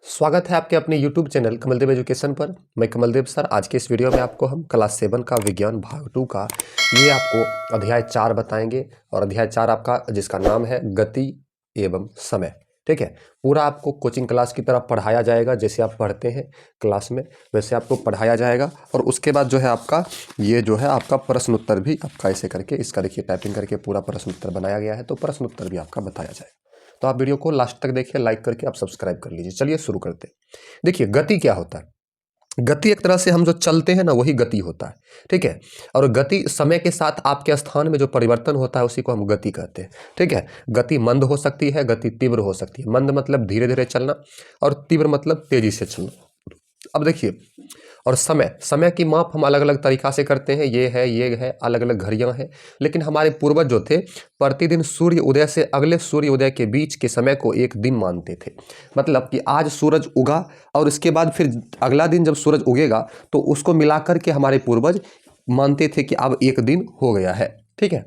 स्वागत है आपके अपने YouTube चैनल कमलदेव एजुकेशन पर। मैं कमलदेव सर। आज के इस वीडियो में आपको हम क्लास 7 का विज्ञान भाग 2 का ये आपको अध्याय 4 बताएंगे और अध्याय 4 आपका जिसका नाम है गति एवं समय। ठीक है, पूरा आपको कोचिंग क्लास की तरह पढ़ाया जाएगा। जैसे आप पढ़ते हैं क्लास में वैसे आपको पढ़ाया जाएगा और उसके बाद जो है आपका ये जो है आपका प्रश्न उत्तर भी आपका ऐसे करके इसका देखिए टाइपिंग करके पूरा प्रश्न उत्तर बनाया गया है, तो प्रश्न उत्तर भी आपका बताया जाएगा। तो आप वीडियो को लास्ट तक देखिए, लाइक करके आप सब्सक्राइब कर लीजिए। चलिए शुरू करते हैं। देखिए गति क्या होता है। गति एक तरह से हम जो चलते हैं ना वही गति होता है। ठीक है, और गति समय के साथ आपके स्थान में जो परिवर्तन होता है उसी को हम गति कहते हैं। ठीक है, गति मंद हो सकती है, गति तीव्र हो सकती है। मंद मतलब धीरे धीरे चलना और तीव्र मतलब तेजी से चलना। अब देखिए, और समय की माप हम अलग अलग तरीका से करते हैं। ये है अलग अलग घड़ियां हैं, लेकिन हमारे पूर्वज जो थे प्रतिदिन सूर्य उदय से अगले सूर्य उदय के बीच के समय को एक दिन मानते थे। मतलब कि आज सूरज उगा और इसके बाद फिर अगला दिन जब सूरज उगेगा तो उसको मिलाकर के हमारे पूर्वज मानते थे कि अब एक दिन हो गया है। ठीक है,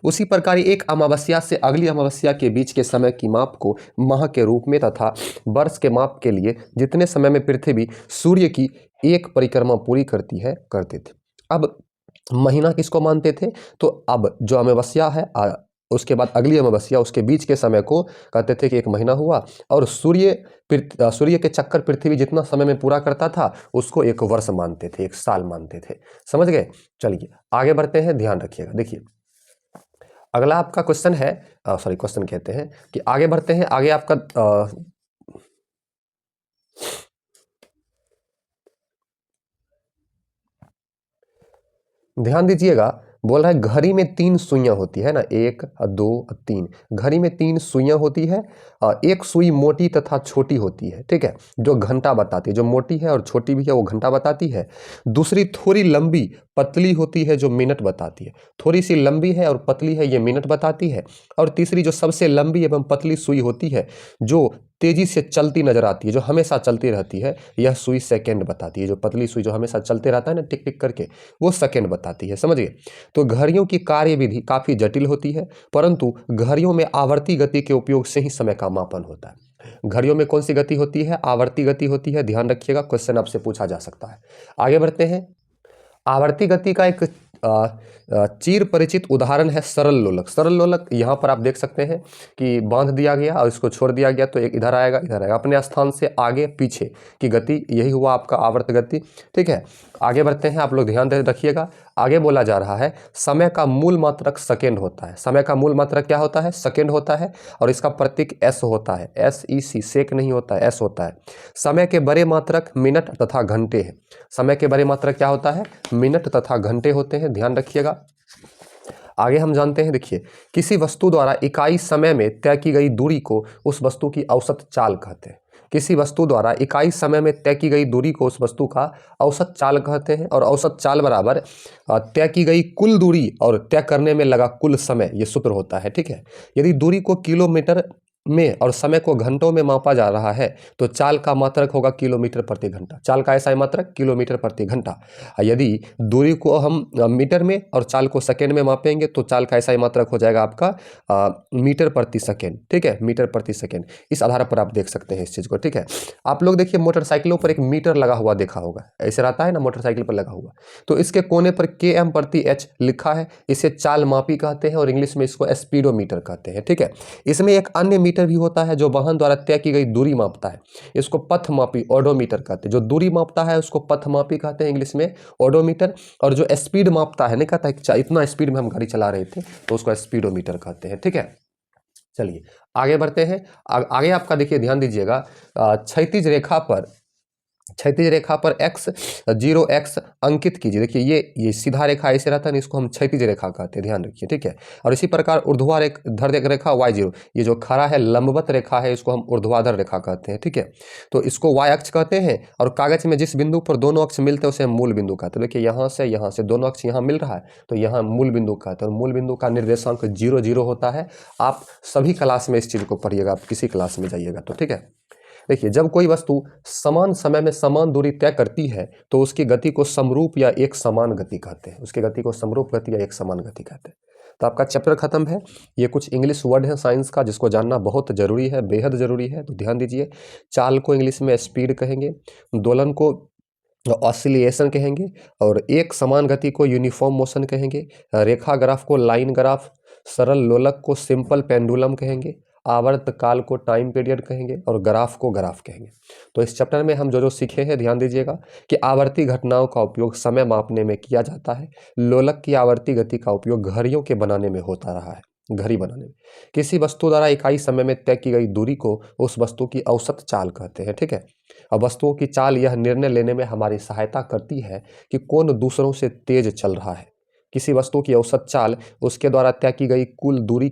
उसी प्रकार एक अमावस्या से अगली अमावस्या के बीच के समय की माप को माह के रूप में तथा वर्ष के माप के लिए जितने समय में पृथ्वी सूर्य की एक परिक्रमा पूरी करती है करते थे। अब महीना किसको मानते थे, तो अब जो अमावस्या है उसके बाद अगली अमावस्या उसके बीच के समय को कहते थे कि एक महीना हुआ, और सूर्य के चक्कर पृथ्वी जितना समय में पूरा करता था उसको एक वर्ष मानते थे, एक साल मानते थे। समझ गए। चलिए आगे बढ़ते हैं, ध्यान रखिएगा। देखिए अगला आपका क्वेश्चन है, क्वेश्चन कहते हैं कि आगे बढ़ते हैं। आगे आपका ध्यान दीजिएगा। बोल रहा है घड़ी में 3 सुइयां होती है ना, 1 2 3। घड़ी में 3 सुइयां होती है। एक सुई मोटी तथा छोटी होती है। ठीक है, जो घंटा बताती है, जो मोटी है और छोटी भी है वो घंटा बताती है। दूसरी थोड़ी लंबी पतली होती है जो मिनट बताती है। थोड़ी सी लंबी है और पतली है, ये मिनट बताती है। और तीसरी जो सबसे लंबी एवं पतली सुई होती है जो तेजी से चलती नजर आती है, जो हमेशा चलती रहती है, यह सुई सेकंड बताती है। जो पतली सुई जो हमेशा चलते रहता है ना टिक टिक करके, वो सेकंड बताती है। समझिए, तो घड़ियों की कार्यविधि काफी जटिल होती है, परंतु घड़ियों में आवर्ती गति के उपयोग से ही समय का मापन होता है। घड़ियों में कौन सी गति होती है, आवर्ती गति होती है। ध्यान रखिएगा, क्वेश्चन आपसे पूछा जा सकता है। आगे बढ़ते हैं। आवर्ती गति का एक चिर परिचित उदाहरण है सरल लोलक। सरल लोलक यहाँ पर आप देख सकते हैं कि बांध दिया गया और इसको छोड़ दिया गया तो एक इधर आएगा इधर आएगा, अपने स्थान से आगे पीछे की गति, यही हुआ आपका आवर्त गति। ठीक है, आगे बढ़ते हैं, आप लोग ध्यान दे रखिएगा। आगे बोला जा रहा है समय का मूल मात्रक सेकेंड होता है। समय का मूल मात्रक क्या होता है, सेकेंड होता है, और इसका प्रतीक एस होता है। SEC, सेक नहीं होता है, एस होता है। समय के बड़े मात्रक मिनट तथा घंटे हैं। समय के बड़े मात्रक क्या होता है, मिनट तथा घंटे होते हैं। ध्यान रखिएगा। आगे हम जानते हैं, देखिए किसी वस्तु द्वारा इकाई समय में तय की गई दूरी को उस वस्तु की औसत चाल कहते हैं। किसी वस्तु द्वारा इकाई समय में तय की गई दूरी को उस वस्तु का औसत चाल कहते हैं, और औसत चाल बराबर तय की गई कुल दूरी और तय करने में लगा कुल समय, ये सूत्र होता है। ठीक है, यदि दूरी को किलोमीटर में और समय को घंटों में मापा जा रहा है तो चाल का मात्रक होगा किलोमीटर प्रति घंटा। चाल का ऐसा मात्रक किलोमीटर प्रति घंटा। यदि दूरी को हम मीटर में और चाल को सेकेंड में मापेंगे तो चाल का ऐसा मात्रक हो जाएगा आपका मीटर प्रति सेकेंड। ठीक है, मीटर प्रति सेकेंड। इस आधार पर आप देख सकते हैं इस चीज़ को। ठीक है, आप लोग देखिए मोटरसाइकिलों पर एक मीटर लगा हुआ देखा होगा, ऐसे रहता है ना मोटरसाइकिल पर लगा हुआ, तो इसके कोने पर km प्रति h लिखा है। इसे चाल मापी कहते हैं और इंग्लिश में इसको स्पीडोमीटर कहते हैं। ठीक है, इसमें एक अन्य मीटर भी होता है जो वाहन द्वारा तय की गई दूरी मापता है, इसको पथ मापी ओडोमीटर कहते हैं। जो दूरी मापता है उसको पथ मापी कहते हैं, इंग्लिश में ओडोमीटर। और जो स्पीड मापता है, नहीं कहता है इतना स्पीड में हम गाड़ी चला रहे थे, तो उसको स्पीडोमीटर कहते हैं। ठीक है, चलिए आगे बढ़ते हैं। आगे आपका देखिए, ध्यान दीजिएगा, क्षैतिज रेखा पर x 0x अंकित कीजिए। देखिए ये सीधा रेखा ऐसे रहता है ना, इसको हम क्षैतिज रेखा कहते हैं, ध्यान रखिए। ठीक है, और इसी प्रकार ऊर्ध्वाधर रेखा y0, ये जो खड़ा है लंबवत रेखा है इसको हम ऊर्ध्वाधर रेखा कहते हैं। ठीक है, तो इसको y अक्ष कहते हैं, और कागज में जिस बिंदु पर दोनों अक्ष मिलते हैं उसे हम मूल बिंदु कहते हैं। देखिए यहाँ से दोनों अक्ष यहाँ मिल रहा है तो यहाँ मूल बिंदु कहते हैं, और मूल बिंदु का निर्देशांक 0 0 होता है। आप सभी क्लास में इस चीज को पढ़िएगा, आप किसी क्लास में जाइएगा तो। ठीक है, देखिए जब कोई वस्तु समान समय में समान दूरी तय करती है तो उसकी गति को समरूप या एक समान गति कहते हैं। उसकी गति को समरूप गति या एक समान गति कहते हैं। तो आपका चैप्टर खत्म है। ये कुछ इंग्लिश वर्ड है साइंस का जिसको जानना बहुत ज़रूरी है, बेहद ज़रूरी है, तो ध्यान दीजिए। चाल को इंग्लिश में स्पीड कहेंगे, दोलन को ऑसिलेशन कहेंगे, और एक समान गति को यूनिफॉर्म मोशन कहेंगे, रेखा ग्राफ को लाइन ग्राफ, सरल लोलक को सिंपल पेंडुलम कहेंगे, आवर्त काल को टाइम पीरियड कहेंगे, और ग्राफ को ग्राफ कहेंगे। तो इस चैप्टर में हम जो जो सीखे हैं ध्यान दीजिएगा कि आवर्ती घटनाओं का उपयोग समय मापने में किया जाता है। लोलक की आवर्ती गति का उपयोग घड़ियों के बनाने में होता रहा है, घड़ी बनाने में। किसी वस्तु द्वारा इकाई समय में तय की गई दूरी को उस वस्तु की औसत चाल कहते हैं, ठीक है। अब वस्तुओं की चाल यह निर्णय लेने में हमारी सहायता करती है कि कौन दूसरों से तेज चल रहा है। किसी वस्तु की औसत चाल उसके द्वारा तय की गई कुल दूरी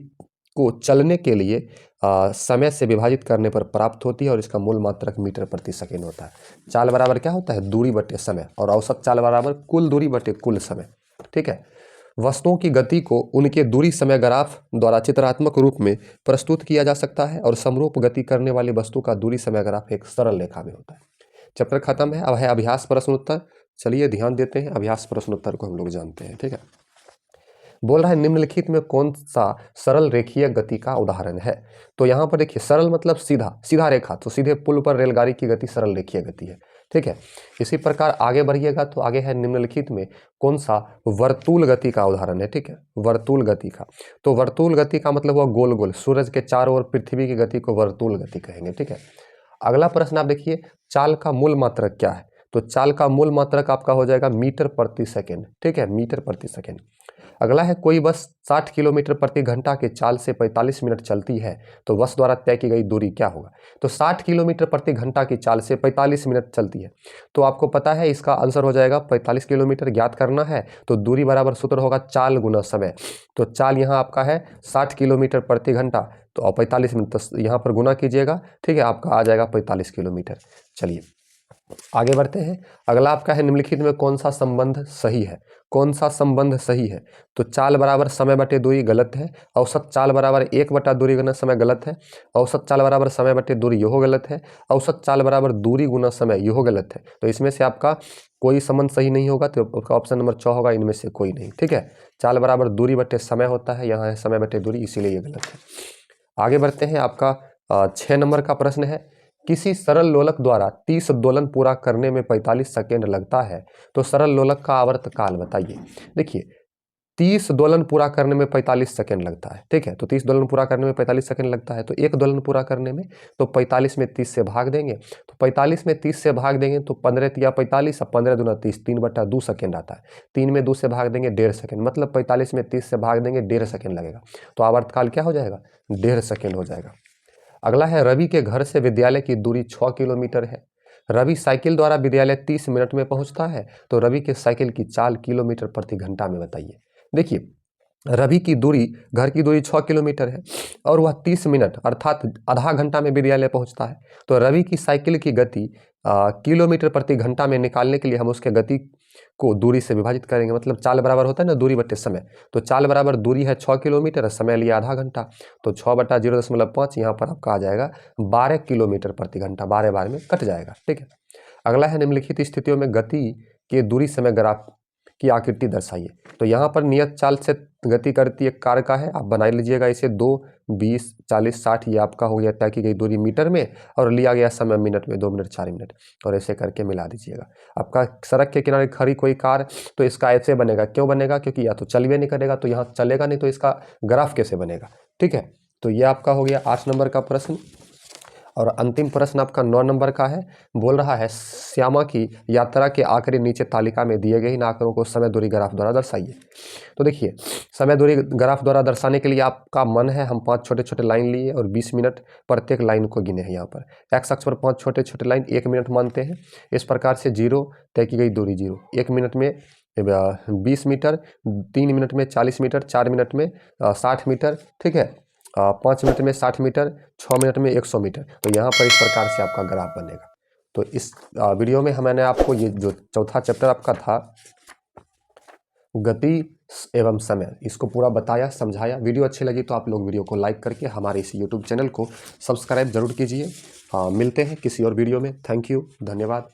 को चलने के लिए समय से विभाजित करने पर प्राप्त होती है, और इसका मूल मात्रक मीटर प्रति सेकेंड होता है। चाल बराबर क्या होता है? दूरी बटे समय, और औसत चाल बराबर कुल दूरी बटे कुल समय, ठीक है। वस्तुओं की गति को उनके दूरी समय ग्राफ द्वारा चित्रात्मक रूप में प्रस्तुत किया जा सकता है, और समरूप गति करने वाली वस्तु का दूरी समय ग्राफ एक सरल रेखा में होता है। चैप्टर खत्म है। अब है अभ्यास प्रश्न उत्तर। चलिए ध्यान देते हैं, अभ्यास प्रश्न उत्तर को हम लोग जानते हैं, ठीक है। बोल रहा है निम्नलिखित में कौन सा सरल रेखीय गति का उदाहरण है? तो यहाँ पर देखिए, सरल मतलब सीधा, सीधा रेखा, तो सीधे पुल पर रेलगाड़ी की गति सरल रेखीय गति है, ठीक है। इसी प्रकार आगे बढ़िएगा तो आगे है निम्नलिखित में कौन सा वर्तुल गति का उदाहरण है, ठीक है। वर्तुल गति का, तो वर्तुल गति का मतलब हुआ गोल गोल, सूरज के चारों ओर पृथ्वी की गति को वर्तुल गति कहेंगे, ठीक है। अगला प्रश्न आप देखिए, चाल का मूल मात्रक क्या है? तो चाल का मूल मात्रक आपका हो जाएगा मीटर प्रति सेकेंड, ठीक है, मीटर प्रति सेकेंड। अगला है कोई बस 60 किलोमीटर प्रति घंटा के चाल से 45 मिनट चलती है, तो बस द्वारा तय की गई दूरी क्या होगा? तो 60 किलोमीटर प्रति घंटा की चाल से 45 मिनट चलती है, तो आपको पता है इसका आंसर हो जाएगा 45 किलोमीटर। ज्ञात करना है तो दूरी बराबर सूत्र होगा चाल गुना समय। तो चाल यहाँ आपका है 60 किलोमीटर प्रति घंटा, तो 45 मिनट, तो यहाँ पर गुना कीजिएगा, ठीक है, आपका आ जाएगा 45 किलोमीटर। चलिए आगे बढ़ते हैं। अगला आपका है निम्नलिखित में कौन सा संबंध सही है? कौन सा संबंध सही है? तो चाल बराबर समय बटे दूरी गलत है, औसत चाल बराबर 1 बटा दूरी गुना समय गलत है, औसत चाल बराबर समय बटे दूरी यहो गलत है, औसत चाल बराबर दूरी गुना समय यहो गलत है। तो इसमें से आपका कोई संबंध सही नहीं होगा, तो आपका ऑप्शन नंबर 6 होगा, इनमें से कोई नहीं, ठीक है। चाल बराबर दूरी बटे समय होता है, यहाँ है समय बटे दूरी, इसीलिए ये गलत है। आगे बढ़ते हैं। आपका 6 नंबर का प्रश्न है, किसी सरल लोलक द्वारा 30 दोलन पूरा करने में 45 सेकेंड लगता है, तो सरल लोलक का आवर्त काल बताइए। देखिए 30 दोलन पूरा करने में 45 सेकेंड लगता है, ठीक है। तो 30 दोलन पूरा करने में 45 सेकेंड लगता है, तो एक दोलन पूरा करने में तो 45 में 30 से भाग देंगे, तो 45 में 30 से भाग देंगे तो 15 तिया 45, अब 15 दूना 30, 3/2 सेकेंड आता है। 3 में 2 से भाग देंगे 1.5 सेकेंड, मतलब 45 में 30 से भाग देंगे 1.5 सेकेंड लगेगा, तो आवर्तकाल क्या हो जाएगा? 1.5 सेकेंड हो जाएगा। अगला है रवि के घर से विद्यालय की दूरी 6 किलोमीटर है। रवि साइकिल द्वारा विद्यालय 30 मिनट में पहुंचता है, तो रवि के साइकिल की चाल किलोमीटर प्रति घंटा में बताइए। देखिए रवि की दूरी, घर की दूरी 6 किलोमीटर है और वह 30 मिनट अर्थात आधा घंटा में विद्यालय पहुंचता है, तो रवि की साइकिल की गति किलोमीटर प्रति घंटा में निकालने के लिए हम उसके गति को दूरी से विभाजित करेंगे। मतलब चाल बराबर होता है ना दूरी बटे समय, तो चाल बराबर दूरी है 6 किलोमीटर, समय लिया आधा घंटा, तो 6/0.5 यहाँ पर आपका आ जाएगा 12 किलोमीटर प्रति घंटा, 12 में कट जाएगा, ठीक है। अगला है निम्नलिखित स्थितियों में गति के दूरी समय ग्राफ की आकृति दर्शाइए। तो यहाँ पर नियत चाल से गति करती एक कार का है, आप बना लीजिएगा इसे 2, 20, 40, 60, ये आपका हो गया तय की गई दूरी मीटर में, और लिया गया समय मिनट में, 2 मिनट 4 मिनट, और ऐसे करके मिला दीजिएगा। आपका सड़क के किनारे खड़ी कोई कार, तो इसका ऐसे बनेगा, क्यों बनेगा? क्योंकि या तो चलवे नहीं करेगा, तो यहाँ चलेगा नहीं, तो इसका ग्राफ कैसे बनेगा, ठीक है। तो ये आपका हो गया 8 नंबर का प्रश्न। और अंतिम प्रश्न आपका 9 नंबर का है। बोल रहा है श्यामा की यात्रा के आखिरी नीचे तालिका में दिए गए इन आंकड़ों को समय दूरी ग्राफ द्वारा दर्शाइए। तो देखिए समय दूरी ग्राफ द्वारा दर्शाने के लिए आपका मन है, हम 5 छोटे छोटे लाइन लिए और 20 मिनट प्रत्येक लाइन को गिने हैं। यहाँ पर एक्स अक्ष पर 5 छोटे छोटे लाइन 1 मिनट मानते हैं। इस प्रकार से 0 तय की गई दूरी 0, 1 मिनट में 20 मीटर, 3 मिनट में 40 मीटर, 4 मिनट में 60 मीटर, ठीक है, 5 मिनट में 60 मीटर, 6 मिनट में 100 मीटर। तो यहाँ पर इस प्रकार से आपका ग्राफ बनेगा। तो इस वीडियो में मैंने आपको ये जो चौथा चैप्टर आपका था गति एवं समय, इसको पूरा बताया, समझाया। वीडियो अच्छी लगी तो आप लोग वीडियो को लाइक करके हमारे इस यूट्यूब चैनल को सब्सक्राइब जरूर कीजिए। मिलते हैं किसी और वीडियो में। थैंक यू, धन्यवाद।